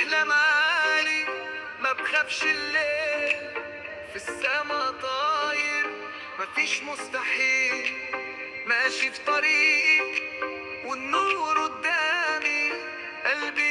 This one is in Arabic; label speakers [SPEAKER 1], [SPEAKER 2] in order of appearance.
[SPEAKER 1] بحلم عالي ما بخافش الليل، في السما طاير مفيش مستحيل، ماشي في طريقي والنور قدامي، قلبي